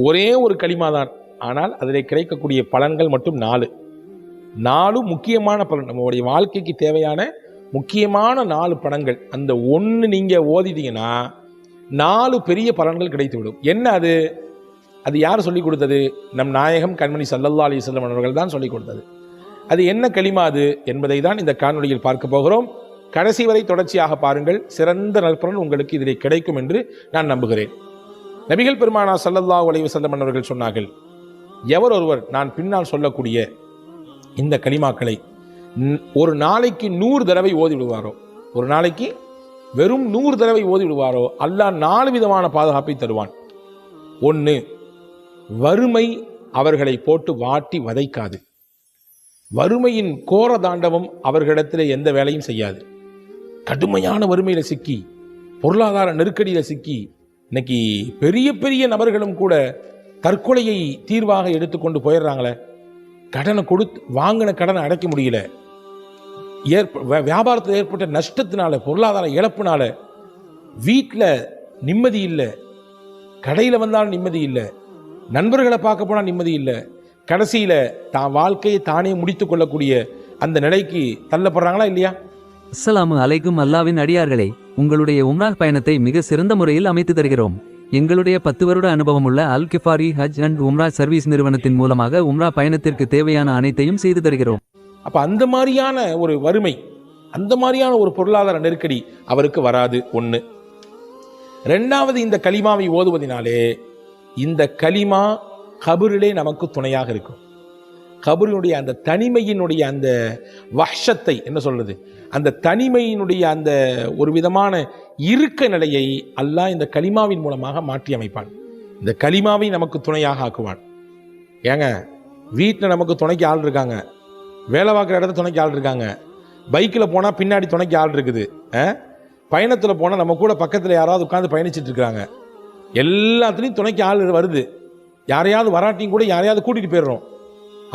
ஒரே ஒரு களிமா தான், ஆனால் அதில் கிடைக்கக்கூடிய பலன்கள் மட்டும் 4 முக்கியமான பலன். நம்மளுடைய வாழ்க்கைக்கு தேவையான முக்கியமான 4 பலன்கள். அந்த ஒன்று நீங்கள் ஓதிட்டீங்கன்னா 4 பெரிய பலன்கள் கிடைத்துவிடும். என்ன அது? அது யார் சொல்லிக் கொடுத்தது? நம் நாயகம் கண்மணி ஸல்லல்லாஹு அலைஹி வஸல்லம் அவர்கள் தான் சொல்லிக் கொடுத்தது. அது என்ன களிமா அது என்பதை தான் இந்த காணொளியில் பார்க்க போகிறோம். கடைசி வரை தொடர்ச்சியாக பாருங்கள். சிறந்த நற்பலன் உங்களுக்கு இதில் கிடைக்கும் என்று நான் நம்புகிறேன். நபிகள் பெருமானார் ஸல்லல்லாஹு அலைஹி வஸல்லம் அவர்கள் சொன்னார்கள், எவர் ஒருவர் நான் பின்னால் சொல்லக்கூடிய இந்த களிமாக்களை ஒரு நாளைக்கு 100 தடவை ஓதி விடுவாரோ, ஒரு நாளைக்கு வெறும் 100 தடவை ஓதி விடுவாரோ, அல்லாஹ் 4 விதமான பாதுகாப்பை தருவான். 1, வறுமை அவர்களை போட்டு வாட்டி வதைக்காது. வறுமையின் கோர தாண்டவம் அவர்களிடத்தில் எந்த வேலையும் செய்யாது. கடுமையான வறுமையில் சிக்கி, பொருளாதார நெருக்கடியில் சிக்கி, இன்னைக்கு பெரிய பெரிய நபர்களும் கூட தற்கொலையை தீர்வாக எடுத்துக்கொண்டு போயிடுறாங்களே. கடனை கொடுத்து வாங்கின கடனை அடைக்க முடியல, வியாபாரத்தில் ஏற்பட்ட நஷ்டத்தினால, பொருளாதார இழப்பினால வீட்டில் நிம்மதி இல்லை, கடையில் வந்தாலும் நிம்மதி இல்லை, நண்பர்களை பார்க்க போனால் நிம்மதி இல்லை, கடைசியில் தான் வாழ்க்கையை தானே முடித்து கொள்ளக்கூடிய அந்த நிலைக்கு தள்ளப்படுறாங்களா இல்லையா? அஸ்ஸலாமு அலைக்கும். அல்லாவின் அடியார்களே, உங்களுடைய உம்ரா பயணத்தை மிக சிறந்த முறையில் அமைத்து தருகிறோம். எங்களுடைய 10 வருட அனுபவமுள்ள அல் கிஃபாரி ஹஜ் அண்ட் உம்ரா சர்வீஸ் நிறுவனத்தின் மூலமாக உம்ரா பயணத்திற்கு தேவையான அனைத்தையும் செய்து தருகிறோம். அப்ப அந்த மாதிரியான ஒரு வறுமை, அந்த மாதிரியான ஒரு பொருளாதார நெருக்கடி அவருக்கு வராது. 1. 2வது, இந்த கலிமாவை ஓதுவதினாலே இந்த கலிமா கபரிலே நமக்கு துணையாக இருக்கும். கபரினுடைய அந்த தனிமையினுடைய அந்த வஹ்ஷத்தை என்ன சொல்றது, அந்த தனிமையினுடைய அந்த ஒரு விதமான இருக்க நிலையை அல்லாஹ் இந்த கலிமாவின் மூலமாக மாற்றி அமைப்பான். இந்த கலிமாவை நமக்கு துணையாக ஆக்குவான். ஏங்க, வீட்டில் நமக்கு துணைக்கு ஆள் இருக்காங்க, வேலை பார்க்குற இடத்துல துணைக்கு ஆள் இருக்காங்க, பைக்கில் போனால் பின்னாடி துணைக்கு ஆள் இருக்குது, பயணத்தில் போனால் நம்ம கூட பக்கத்தில் யாராவது உட்காந்து பயணிச்சுட்டு இருக்கிறாங்க, எல்லாத்துலேயும் துணைக்கு ஆள் வருது. யாரையாவது வராட்டியும் கூட யாரையாவது கூட்டிகிட்டு போயிடுறோம்.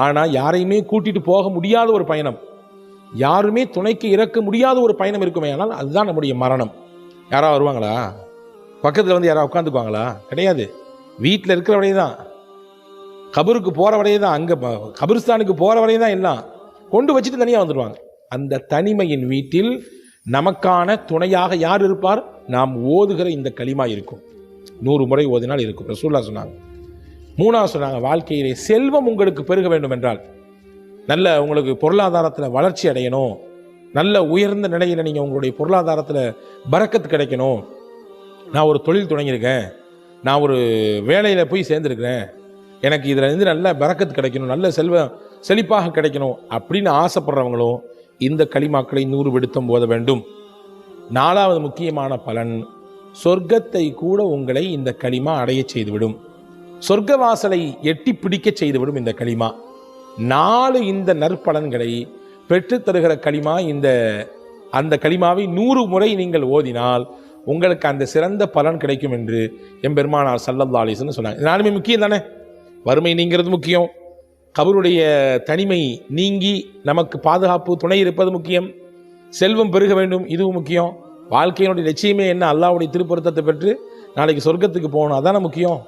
ஆனால் யாரையுமே கூட்டிகிட்டு போக முடியாத ஒரு பயணம், யாருமே துணைக்கு இறக்க முடியாத ஒரு பயணம் இருக்குமே, ஆனால் அதுதான் நம்முடைய மரணம். யாராவது வருவாங்களா? பக்கத்தில் வந்து யாராவது உட்காந்துக்குவாங்களா? கிடையாது. வீட்டில் இருக்கிற வரையே தான், கபருக்கு போகிற வரையே தான், அங்கே கபிரிஸ்தானுக்கு போகிற வரையே தான் எல்லாம் கொண்டு வச்சுட்டு தனியாக வந்துடுவாங்க. அந்த தனிமையின் வீட்டில் நமக்கான துணையாக யார் இருப்பார்? நாம் ஓதுகிற இந்த கலிமா இருக்கும். 100 முறை ஓதினால் இருக்கும். ரசூலுல்லாஹ் சொன்னாங்க. 3வது சொன்னாங்க, வாழ்க்கையிலே செல்வம் உங்களுக்கு பெருக வேண்டும் என்றால், நல்ல உங்களுக்கு பொருளாதாரத்தில் வளர்ச்சி அடையணும், நல்ல உயர்ந்த நிலையில் நீங்கள் உங்களுடைய பொருளாதாரத்தில் பரக்கத்து கிடைக்கணும், நான் ஒரு தொழில் தொடங்கியிருக்கேன், நான் ஒரு வேலையில் போய் சேர்ந்துருக்கிறேன், எனக்கு இதில் இருந்து நல்ல பரக்கத்து கிடைக்கணும், நல்ல செழிப்பாக கிடைக்கணும் அப்படின்னு ஆசைப்படுறவங்களும் இந்த கலிமாக்களை 100 விடுத்தம் ஓத வேண்டும். 4வது முக்கியமான பலன், சொர்க்கத்தை கூட உங்களை இந்த கலிமா அடைய செய்துவிடும். சொர்க்க வாசலை எட்டி பிடிக்க செய்துவிடும் இந்த கலிமா. 4 இந்த நற்பலன்களை பெற்றுத்தருகிற கலிமா. அந்த கலிமாவை 100 முறை நீங்கள் ஓதினால் உங்களுக்கு அந்த சிறந்த பலன் கிடைக்கும் என்று எம்பெருமானார் ஸல்லல்லாஹு அலைஹி வஸல்லம் சொன்னாங்க. 4மே முக்கியம் தானே. வறுமை நீங்கிறது முக்கியம், கபருடைய தனிமை நீங்கி நமக்கு பாதுகாப்பு துணை இருப்பது முக்கியம், செல்வம் பெருக வேண்டும் இதுவும் முக்கியம், வாழ்க்கையினுடைய லட்சியமே என்ன, அல்லாஹ்வுடைய திருப்பொருத்தத்தை பெற்று நாளைக்கு சொர்க்கத்துக்கு போகணும், அதான முக்கியம்.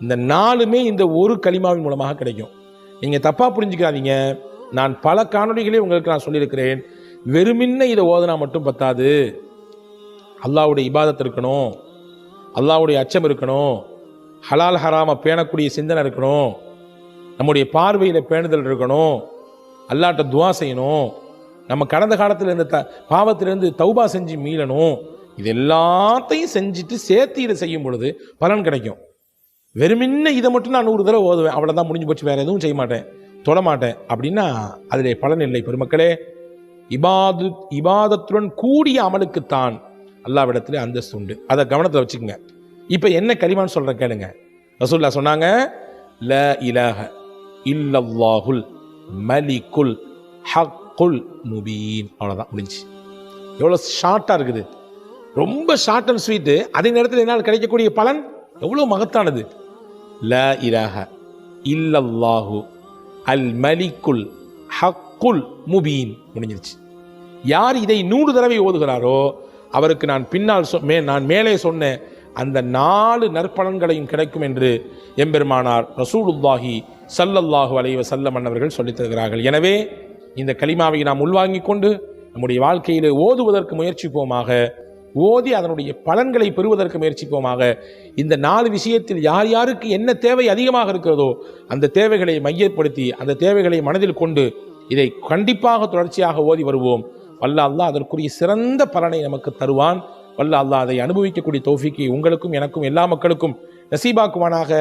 இந்த 4மே இந்த ஒரு கலிமாவின் மூலமாக கிடைக்கும். நீங்கள் தப்பாக புரிஞ்சுக்காதீங்க. நான் பல காணொளிகளே உங்களுக்கு நான் சொல்லியிருக்கிறேன், வெறுமின்ன இதை ஓதுனா மட்டும் பத்தாது. அல்லாஹ்வுடைய இபாதத் இருக்கணும், அல்லாஹ்வுடைய அச்சம் இருக்கணும், ஹலால் ஹராமை பேணக்கூடிய சிந்தனை இருக்கணும், நம்முடைய பார்வையில் பேணுதல் இருக்கணும், அல்லாஹ்ட்ட துவா செய்யணும், நம்ம கடந்த காலத்தில் இருந்த பாவத்திலிருந்து தௌபா செஞ்சு மீளணும். இது எல்லாத்தையும் செஞ்சுட்டு சேர்த்து இதை செய்யும் பொழுது பலன் கிடைக்கும். வெறுமின்ன இதை மட்டும் நான் 100 தடவை ஓதுவேன், அவ்வளோதான், முடிஞ்சு போச்சு, வேறு எதுவும் செய்ய மாட்டேன், தொட மாட்டேன் அப்படின்னா அதில் பலன் இல்லை. பெருமக்களே, இபாதத்துடன் கூடிய அமலுக்குத்தான் அல்லாஹ்விடத்தில் அந்தஸ்து உண்டு. அதை கவனத்தில் வச்சுக்கோங்க. இப்போ என்ன கலிமான்னு சொல்கிறேன் கேளுங்க. ரசூலுல்லாஹ் சொன்னாங்க, லா இலாஹ இல்லல்லாஹுல் மலிக்குல் ஹக்குல் முபீன். அவ்வளோதான், முடிஞ்சு. எவ்வளோ ஷார்ட்டாக இருக்குது, ரொம்ப ஷார்ட் அண்ட் ஸ்வீட்டு. அதே நேரத்தில் என்னால் கிடைக்கக்கூடிய பலன் எவ்வளோ மகத்தானது. லா இலாஹ இல்லல்லாஹு அல் மலிக்குல் ஹக்குல் முபீன், முடிஞ்சிருச்சு. யார் இதை 100 தடவை ஓதுகிறாரோ அவருக்கு நான் பின்னால் நான் மேலே சொன்ன அந்த 4 நற்பலன்களையும் கிடைக்கும் என்று எம்பெருமானார் ரசூலுல்லாஹி ஸல்லல்லாஹு அலைஹி வஸல்லம் அவர்கள் சொல்லித் தருகிறார்கள். எனவே இந்த கலிமாவை நாம் உள்வாங்கிக் கொண்டு நம்முடைய வாழ்க்கையிலே ஓதுவதற்கு முயற்சிப்போமாக, ஓதி அதனுடைய பலன்களை பெறுவதற்கு முயற்சிப்போமாக. இந்த 4 விஷயத்தில் யார் யாருக்கு என்ன தேவை அதிகமாக இருக்கிறதோ அந்த தேவைகளை மையப்படுத்தி அந்த தேவைகளை மனதில் கொண்டு இதை கண்டிப்பாக தொடர்ச்சியாக ஓதி வருவோம். வல்ல அல்லாஹ் அதற்குரிய சிறந்த பலனை நமக்கு தருவான். வல்ல அல்லாஹ் அதை அனுபவிக்கக்கூடிய தௌஃபீக்கை உங்களுக்கும் எனக்கும் எல்லா மக்களுக்கும் நசீபாக்குவானாக.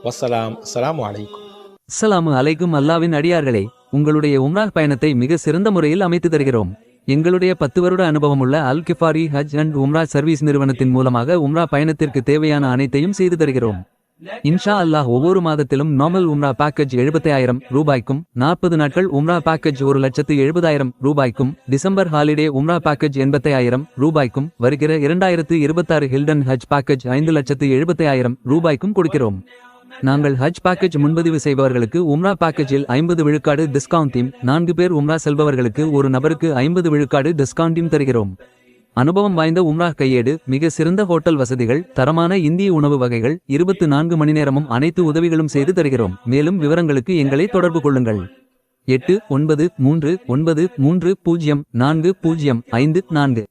வஸ்ஸலாம். அஸ்ஸலாமு அலைக்கும். அஸ்ஸலாமு அலைக்கும். அல்லாவின் அடியார்களே, உங்களுடைய உம்ரா பயணத்தை மிக சிறந்த முறையில் அமைத்து தருகிறோம். எங்களுடைய 10 வருட அனுபவமுள்ள அல் கிஃபாரி ஹஜ் அண்ட் உம்ரா சர்வீஸ் நிறுவனத்தின் மூலமாக உம்ரா பயணத்திற்கு தேவையான அனைத்தையும் செய்து தருகிறோம். இன்ஷா அல்லாஹ் ஒவ்வொரு மாதத்திலும் நார்மல் உம்ரா பேக்கேஜ் 75,000 ரூபாய்க்கும், 40 நாட்கள் உம்ரா பேக்கேஜ் 1,70,000 ரூபாய்க்கும், டிசம்பர் ஹாலிடே உம்ரா பேக்கேஜ் 85,000 ரூபாய்க்கும், வருகிற 2026 ஹில்டன் ஹஜ் பேக்கேஜ் 5,70,000 ரூபாய்க்கும் கொடுக்கிறோம். நாங்கள் ஹஜ் பேக்கேஜ் முன்பதிவு செய்பவர்களுக்கு உம்ரா பேக்கேஜில் 50 விழுக்காடு டிஸ்கவுண்டையும், 4 பேர் உம்ரா செல்பவர்களுக்கு ஒரு நபருக்கு 50 விழுக்காடு டிஸ்கவுண்டையும் தருகிறோம். அனுபவம் வாய்ந்த உம்ரா கையேடு, மிக சிறந்த ஹோட்டல் வசதிகள், தரமான இந்திய உணவு வகைகள், 24 மணி நேரமும் அனைத்து உதவிகளும் செய்து தருகிறோம். மேலும் விவரங்களுக்கு எங்களை தொடர்பு கொள்ளுங்கள். 8939304054.